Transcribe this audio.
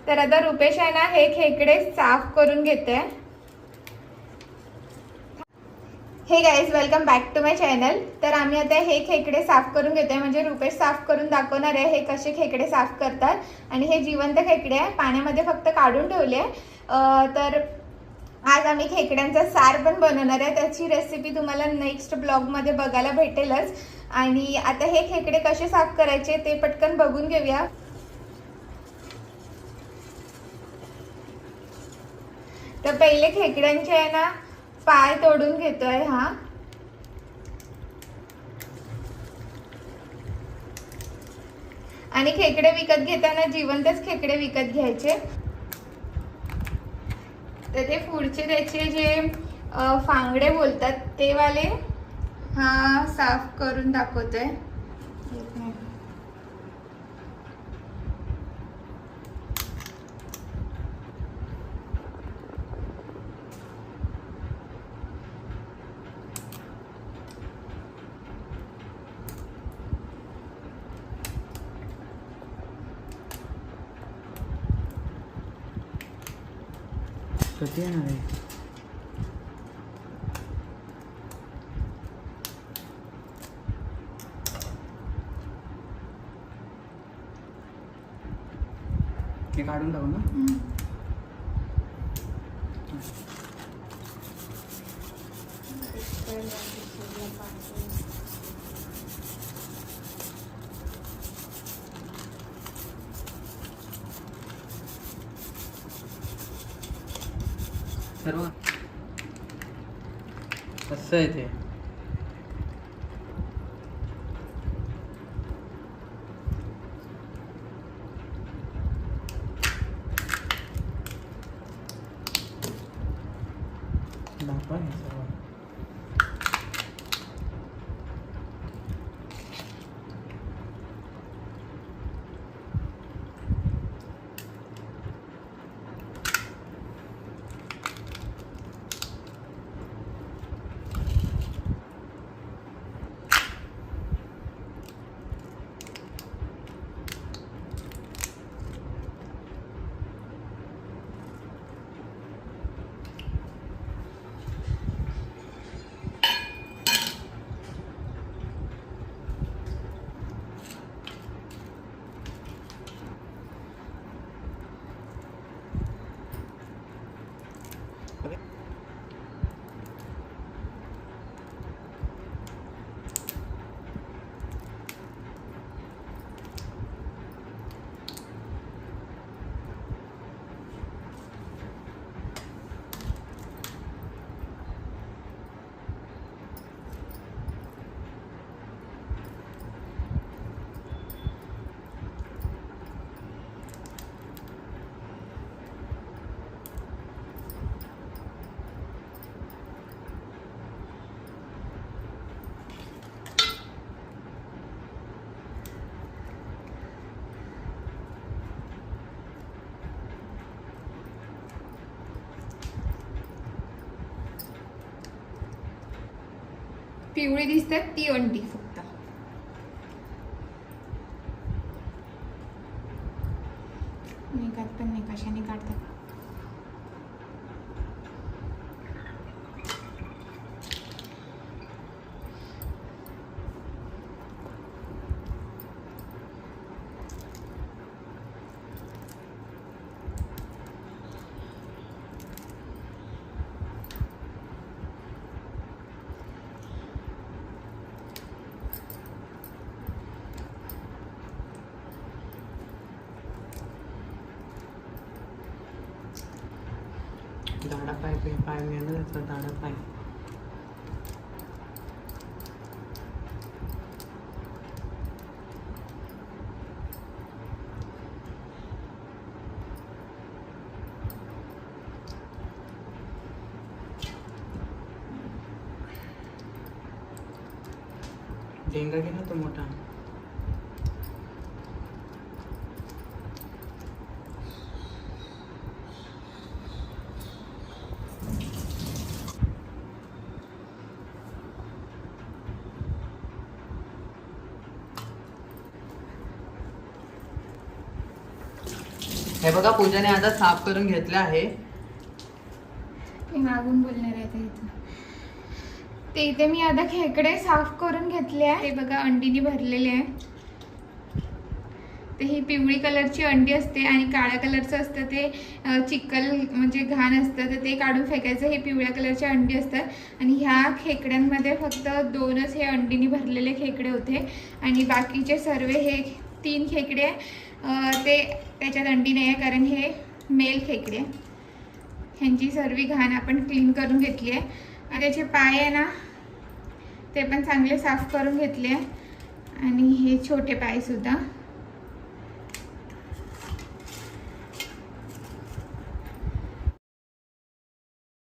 तर आता रुपेश आहे ना हे खेकडे साफ करून घेते. Hey guys, welcome back to my channel. तर आम्ही आता हे खेकडे साफ करून घेतोय, म्हणजे रुपेश साफ करून दाखवणार आहे हे कसे खेकडे साफ करतात. आणि हे जिवंत खेकडे आहे, पाण्यामध्ये फक्त काढून ठेवले. तर आज आम्ही खेकड्यांचा सार पण बनवणार आहे. त्याची रेसिपी तुम्हाला नेक्स्ट ब्लॉगमध्ये बघायला भेटेलच. आणि आता हे खेकडे कसे साफ करायचे ते पटकन बघून घेऊया. तर पहिले खेकड्यांचे आहे ना पाय तोडून घेतोय हा. आणि खेकडे विकत घेताना जिवंतच खेकडे विकत घ्यायचे. तर ते पुढचे त्याचे जे फांगडे बोलतात ते वाले हा साफ करून दाखवतोय. कधी येणार आहे? हे काढून टाकू ना. सर्व कसं आहे ते. दाखवा हे सर्व. पिवळी दिसतात ती अंडी फक्त. निघत पण नाही, कशाने काढतात. दाढा पाय पाय मिळालं त्याचा दाढा पाय. डेंगा गेला तो मोठा. हे बघा पूजाने आता साफ करून घेतलं आहे. मी मागून बोलणार आहे इथं. ते इथे मी आता खेकडे साफ करून घेतले आहे. हे बघा अंडीने भरलेले आहे. ते ही पिवळी कलरची अंडी असते आणि काळ्या कलरचं असतं ते चिखल म्हणजे घाण असतं तर ते काढून फेकायचं. हे पिवळ्या कलरचे अंडी असतात आणि ह्या खेकड्यांमध्ये फक्त 2च हे अंडीने भरलेले खेकडे होते आणि बाकीचे सर्व हे 3 खेकडे ते त्याच्यात अंडी नाही आहे कारण हे मेल खेकडे. ह्यांची सर्व घाण आपण क्लीन करून घेतली आहे आणि त्याचे पाय आहे ना ते पण चांगले साफ करून घेतले आणि हे छोटे पाय सुद्धा.